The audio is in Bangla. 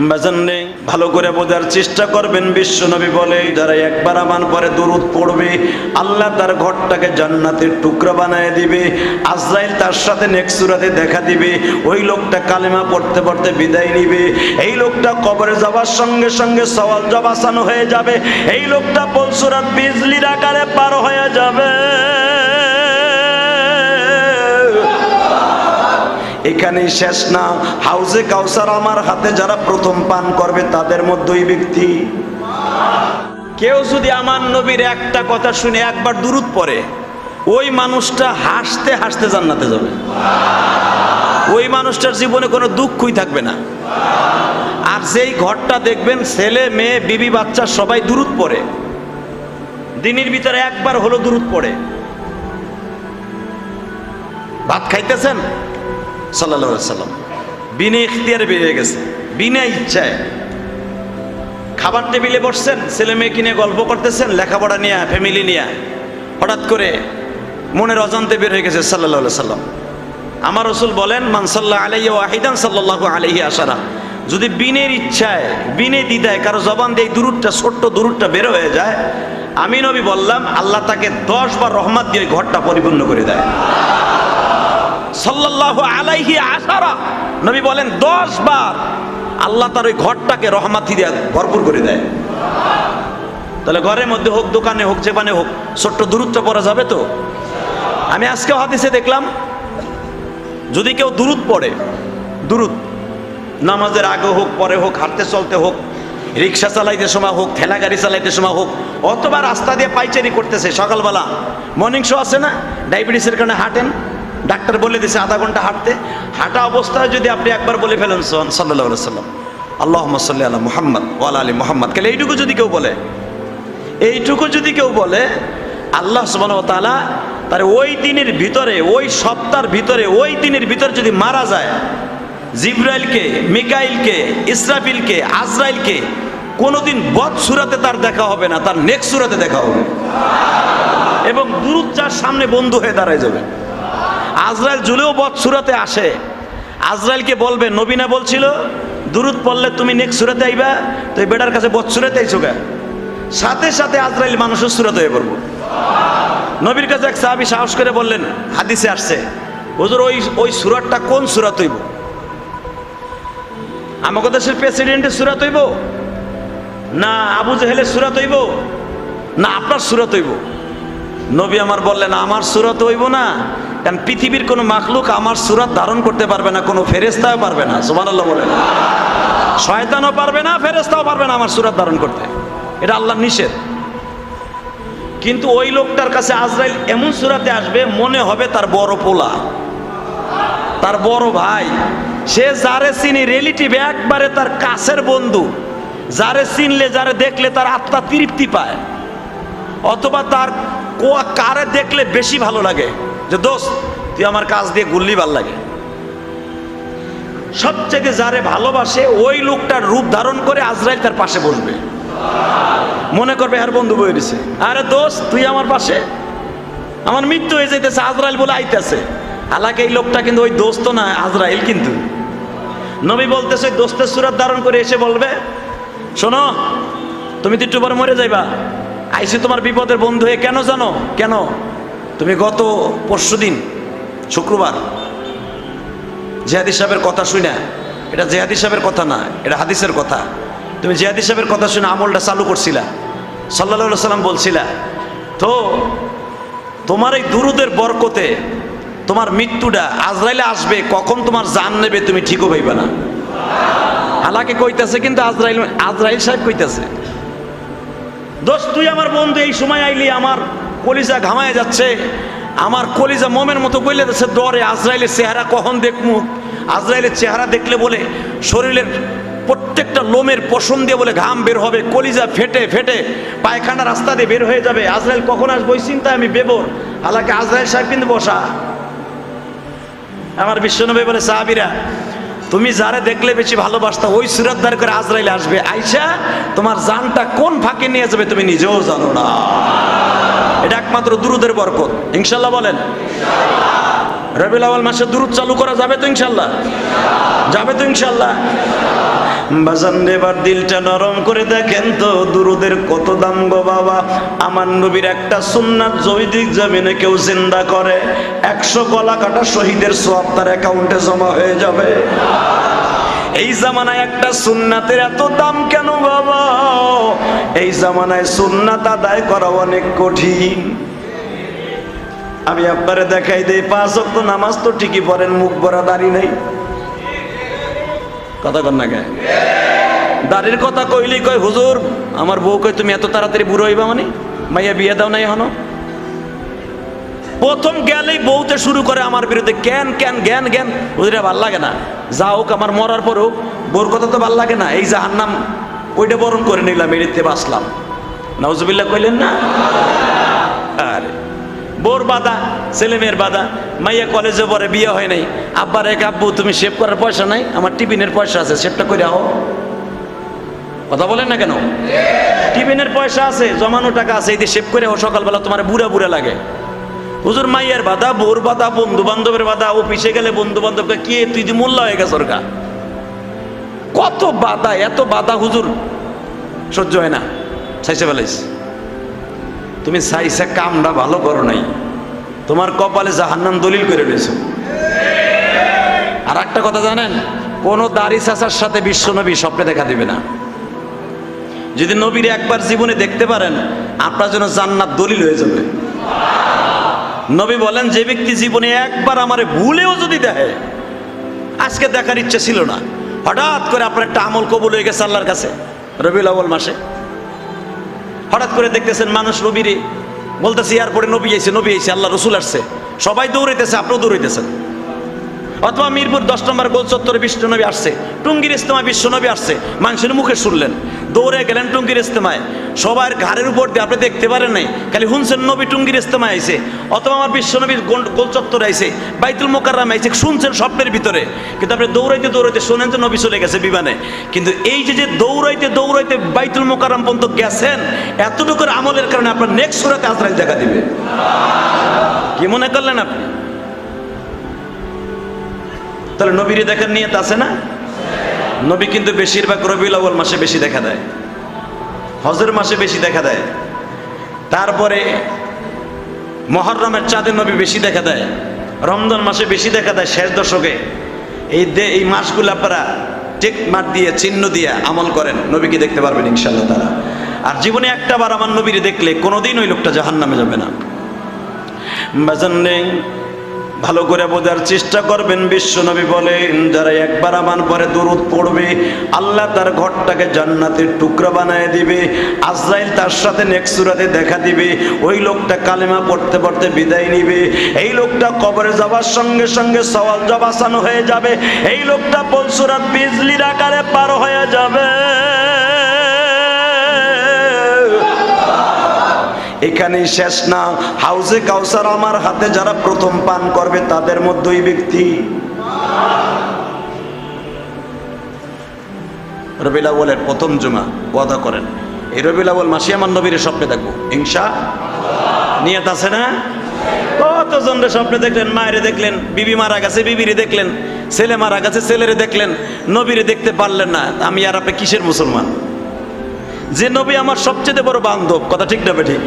বাজানে ভালো করে বোঝার চেষ্টা করবেন। বিশ্বনবী বলে যারা একবার আমার পরে দুরূদ পড়বে আল্লাহ তার ঘরটাকে জান্নাতের টুকরা বানায় দিবে। আজরাইল তার সাথে নেক্সট সূরাতে দেখা দিবে। ওই লোকটা কালেমা পড়তে পড়তে বিদায় নিবে। এই লোকটা কবরে যাওয়ার সঙ্গে সঙ্গে সওয়াল জবাব আসানো হয়ে যাবে। এই লোকটা পুলসিরাত বিজলির আকারে পার হয়ে যাবে। এখানেই শেষ না, হাউজে কাউসার আমার হাতে যারা প্রথম পান করবে তাদের মধ্যে ওই ব্যক্তি। কেউ যদি আমার নবীর একটা কথা শুনে একবার দুরূদ পড়ে ওই মানুষটা হাসতে হাসতে জান্নাতে যাবে। ওই মানুষটার জীবনে কোনো দুঃখই থাকবে না। আর যেই ঘরটা দেখবেন ছেলে মেয়ে বিবি বাচ্চা সবাই দুরূদ পড়ে, দিনের ভিতরে একবার হলো দুরূদ পড়ে। ভাত খাইতেছেন সাল্লাল্লাহু আলাইহি সাল্লাম বিনা ইখতিয়ারে বেরিয়ে গেছে, বিনা ইচ্ছায়। খাবার টেবিলে বসছেন, ছেলে মেয়েকে নিয়ে গল্প করতেছেন, লেখাপড়া নিয়ে, ফ্যামিলি নিয়ে, হঠাৎ করে মনের অজান্তে বের হয়ে গেছে সাল্লাল্লাহু আলাইহি সাল্লাম। আমার রাসূল বলেন মান সাল্লাল্লাহু আলাইহি ওয়াহিদান সাল্লাল্লাহু আলাইহি আশারা। যদি বিনের ইচ্ছায় বিনে দ্বিধায় কারো জবান দিয়ে দুরূদটা, ছোট্ট দুরূদটা বের হয়ে যায়, আমি নবী বললাম আল্লাহ তাকে 10 বার রহমত দিয়ে ঘরটা পরিপূর্ণ করে দেয়। সাল্লাল্লাহু আলাইহি আশারা, নবী বলেন 10 বার আল্লাহ তার ওই ঘরটাকে রহমত দিয়ে ভরপুর করে দেয়। তাহলে ঘরের মধ্যে হোক, দোকানে হোক, যেখানে হোক, ছোট্ট দুরূদটা পড়া যাবে তো? আমি আজকেও হাদিসে দেখলাম যদি কেউ দুরূদ পড়ে, দুরূদ নামাজের আগে হোক, পরে হোক, হাঁটতে চলতে হোক, রিক্সা চালাইতে সময় হোক, ঠেলা গাড়ি চালাইতে সময় হোক, অথবা রাস্তা দিয়ে পাইচারি করতেছে, সকালবেলা মর্নিং শো আছে না, ডায়াবেটিসের কারণে হাঁটেন, ডাক্তার বলে দিয়েছে আধা ঘন্টা হাঁটতে, হাঁটা অবস্থায় যদি আপনি একবার বলে ফেলেন সাল্লাল্লাহু আলাইহি সাল্লাম আল্লাহুম্মা সাল্লি আলা মুহাম্মদ ওয়া আলা আলি মুহাম্মদ, তাহলে এইটুকু যদি কেউ বলে, এইটুকু যদি কেউ বলে, আল্লাহ সুবহানাহু ওয়া তাআলা তার ওই দিনের ভিতরে, ওই সপ্তাহের ভিতরে, ওই দিনের ভিতরে যদি মারা যায়, জিবরাইলকে, মিকাইলকে, ইসরাফিলকে, আজরাইলকে কোনোদিন বদ সূরাতে তার দেখা হবে না, তার নেক্সট সূরাতে দেখা হবে এবং দুরূদ যার সামনে বন্ধু হয়ে দাঁড়ায় যাবে। আজরাইল জুলেও বদ সূরাতে আসে, আজরাইলকে বলবে নবী না বলছিল দুরূদ পড়লে তুমি নেক্সট সূরাতে আইবা, তো এই বেটার কাছে বদ সূরাতে আইছো গা, সাথে সাথে আজরাইল মানুষের সূরাতে হয়ে পড়বো। নবীর কাছে এক সাহাবী সাহস করে বললেন, হাদিসে আসছে হুজুর ওই সূরাটা কোন সূরাত হইব? আমাকে দেশের প্রেসিডেন্টের সূরাত হইব, না আবু জেহেলের সূরাত হইব, না আপনার সূরাত হইব? নবী আমার বললেন আমার সূরাত হইব না, কারণ পৃথিবীর কোনো মাখলুক আমার সূরাত ধারণ করতে পারবে না, কোনো ফেরেশতাও পারবে না। সুবহানাল্লাহ বলেন। শয়তানও পারবে না, ফেরেশতাও পারবে না আমার সূরাত ধারণ করতে, এটা আল্লাহর নিষেধ। কিন্তু ওই লোকটার কাছে আজরাইল এমন সূরাতে আসবে মনে হবে তার বড় পোলা, তার বড় ভাই, সে যারে চিনি রিলেটিভ, একবারে তার কাছের বন্ধু, যারে চিনলে, যারে দেখলে তার আত্মা তৃপ্তি পায়, অথবা তার কারে দেখলে বেশি ভালো লাগে, যে দোস্ত তুই আমার কাজ দিয়ে গুল্লি ভাল লাগে। সবচেয়ে যারে ভালোবাসে ওই লোকটার রূপ ধারণ করে আজরাইল তার পাশে বসবে, মনে করবে আর বন্ধু বয়ে দিছে, আরে দোস্ত তুই আমার পাশে, আমার মৃত্যু হয়ে যাইতেছে, আজরাইল বলে আইতেছে। হালাকে এই লোকটা কিন্তু ওই দোস্ত না, আজরাইল। কিন্তু নবী বলতেছে ওই দোস্তের সূরাত ধারণ করে এসে বলবে, শোনো তুমি তো একটু পরে মরে যাইবা, আইসি তোমার বিপদের বন্ধু হয়ে। কেন জানো? কেন? তুমি গত পরশুদিন শুক্রবার জিহাদি সাহেবের কথা শুনে, এটা জিহাদি সাহেবের কথা না, এটা হাদিসের কথা, তুমি জিহাদি সাহেবের কথা শুনে আমলটা চালু করছিলা, সাল্লাল্লাহু আলাইহি সাল্লাম বলছিলা, তো তোমার এই দুরূদের বরকতে তোমার মৃত্যুটা আজরাইলে আসবে, কখন তোমার জান নেবে তুমি ঠিকও ভাইবা না। হালাকে কইতাছে কিন্তু আজরাইল সাহেব কইতাছে, দোস্ত তুই আমার বন্ধু, এই সময় আইলি আমার কলিজা ঘামায় যাচ্ছে, আমার কলিজা মোমের মতো গলে যাচ্ছে ডরে, আজরাইলের চেহারা কখন দেখমু, আজরাইলের চেহারা দেখলে বলে শরীরের প্রত্যেকটা লোমের পশম দিয়ে বলে ঘাম বের হবে, কলিজা ফেটে ফেটে পায়খানা রাস্তা দিয়ে বের হয়ে যাবে, আজরাইল কখন আসবে ওই চিন্তায় আমি বেবর। হালাকে আজরাইল সাহেব কিন্তু বসা। আমার বিশ্বনবী বলে, সাহাবীরা তুমি যারে দেখলে বেশি ভালোবাসতা ওই সূরাত ধার করে আজরাইল আসবে, আইসা তোমার জানটা কোন ফাঁকে নিয়ে যাবে তুমি নিজেও জানো না। এটা একমাত্র দুরূদের বরকত। ইনশাআল্লাহ বলেন। রবিউল আউয়াল মাসে দুরূদ চালু করা যাবে তো ইনশাআল্লাহ? যাবে তো ইনশাআল্লাহ? বাজান এবার দিলটা নরম করে দেখেন তো দুরুদের কত দাম গো বাবা। আমার নবীর একটা সুন্নাত জৈদিক জমিনে কেউ জিন্দা করে 100 গলা কাটা শহীদের সওয়াব তার অ্যাকাউন্টে জমা হয়ে যাবে। এই জামানায় একটা সুন্নাতের এত দাম কেন বাবা? এই জামানায় সুন্নাত আদায় করা অনেক কঠিন। আমি আপনারে দেখাই দেই, 5 ওয়াক্ত নামাজ তো ঠিকই পড়েন, মুখ ভরা দাড়ি নাই। কথা কন না কে? দাড়ির কথা কইলেই কয় হুজুর আমার বউ কয় তুমি এত তাড়াতাড়ি বুড়ো হইবা মানে? মাইয়া বিয়ে দাও নাই এখনো? প্রথম গেলেই বউতে শুরু করে আমার বিরুদ্ধে জ্ঞান জ্ঞান জ্ঞান জ্ঞান। হুজুরে ভাল লাগে না, যা হোক আমার মরার পরেও বউর কথা তো ভাল লাগে না। এই জাহান্নাম ওইটা বরণ করে নিলাম, এড়িতে বাঁচলাম। নাউজুবিল্লাহ কইলেন না? আরে বোর বাধা, ছেলে মেয়ের বাধা। মাইয়া কলেজে পরে বিয়ে হয় নাই, আব্বার এক আব্বু তুমি শেভ করার পয়সা নাই, আমার টিফিনের পয়সা আছে শেভটা করে আও। কথা বলেন না কেন? টিফিনের পয়সা আছে, জমানো টাকা আছে, এই দিয়ে শেভ করে আও, সকালবেলা তোমার বুড়া বুড়া লাগে। হুজুর মাইয়ার বাধা, বোর বাধা, বন্ধু বান্ধবের বাধা। অফিসে গেলে বন্ধু বান্ধবকে কি তুই যে মোল্লা হয়ে গেছ ওরকা, কত বাধা, এত বাধা হুজুর সহ্য হয় না। চাইছে বেলাইস তুমি চাইছে কামটা ভালো করো নাই, তোমার কপালে জাহান্নাম দলিল করে রয়েছে। আর একটা কথা জানেন, কোন দাড়ি চাচার সাথে বিশ্ব নবী স্বপ্নে দেখা দিবে না। যদি নবীর একবার জীবনে দেখতে পারেন আপনার জন্য জান্নাত দলিল হয়ে যাবে। নবী বলেন যে ব্যক্তি জীবনে একবার আমারে ভুলেও যদি দেখে, আজকে দেখার ইচ্ছে ছিল না, হঠাৎ করে আপনার একটা আমল কবুল হয়ে গেছে আল্লাহর কাছে রবিউল আউয়াল মাসে, হঠাৎ করে দেখতেছেন মানুষ নবীরে বলতেছে এয়ারপোর্টে নবী আইছে, নবী আইছে, আল্লাহ রসুল আসছে, সবাই দৌড়াইতেছে, আপনিও দৌড়াইতেছেন। অথবা মিরপুর 10 নম্বর গোল চত্বরে বিশ্বনবী আসছে, টুঙ্গির ইস্তেমায় বিশ্বনবী আসছে, মানুষের মুখে শুনলেন, দৌড়ে গেলেন টুঙ্গির ইস্তেমায়, সবার ঘাড়ের উপর দিয়ে আপনি দেখতে পারেন নাই, খালি শুনছেন নবী টুঙ্গির ইস্তেমায় আইছে, অথবা আমার বিশ্বনবীর গোল চত্বরে আইছে, বাইতুল মোকাররমে আইছে, শুনছেন স্বপ্নের ভিতরে, কিন্তু আপনি দৌড়াইতে দৌড়াইতে শোনেন যে নবী চলে গেছে বিমানে। কিন্তু এই যে দৌড়াইতে দৌড়াইতে বাইতুল মোকাররম পর্যন্ত গেছেন, এতটুকুর আমলের কারণে আপনার নেক্সট সূরাতে আজরাইল দেখা দিবে। কি মনে করলেন আপনি? তাহলে নবীরে দেখার নিয়ত আছে না? নবী কিন্তু বেশিরভাগ রবিউল আউয়াল মাসে বেশি দেখা দেয়, হজের মাসে বেশি দেখা দেয়, তারপরে মুহররমের চাঁদে নবী বেশি দেখা দেয়, রমজান মাসে বেশি দেখা দেয় শেষ দশকে। এই মাসগুলো আপনারা টিক মার্ক দিয়ে চিহ্ন দিয়ে আমল করেন, নবীকে দেখতে পারবেন ইনশাআল্লাহ তাআলা। আর জীবনে একটা বার আমার নবীরে দেখলে কোনোদিন ওই লোকটা জাহান্নামে যাবে না। বাজান নেই, ভালো করে বোঝার চেষ্টা করবেন। বিশ্বনবী বলেন যারা একবার আমার পরে দুরূদ পড়বে আল্লাহ তার ঘরটাকে জান্নাতের টুকরা বানায় দিবে, আজরাইল তার সাথে নেক্সট সূরাতে দেখা দিবে, ওই লোকটা কালেমা পড়তে পড়তে বিদায় নিবে, এই লোকটা কবরে যাওয়ার সঙ্গে সঙ্গে সওয়াল জবাব আসান হয়ে যাবে, এই লোকটা পুলসিরাত বিজলির আকারে পার হয়ে যাবে। এখানেই শেষ না, হাউজে কাউসার আমার হাতে যারা প্রথম পান করবে তাদের মধ্যে ওই ব্যক্তি। রবিউল আউয়ালের প্রথম জুমা ওয়াদা করেন এই রবিউল আউয়াল মাসে আমার নবীর স্বপ্নে দেখবো ইনশাআল্লাহ। নিয়ত আছে না? কতজনের স্বপ্নে দেখলেন, মায়েরে দেখলেন, বিবি মারা গেছে বিবিরে দেখলেন, ছেলে মারা গেছে ছেলেরে দেখলেন, নবীরে দেখতে পারলেন না। আমি আর আপনি কিসের মুসলমান? যে নবী আমার সবচেয়ে বড় বান্ধব, কথা ঠিক না বেঠিক?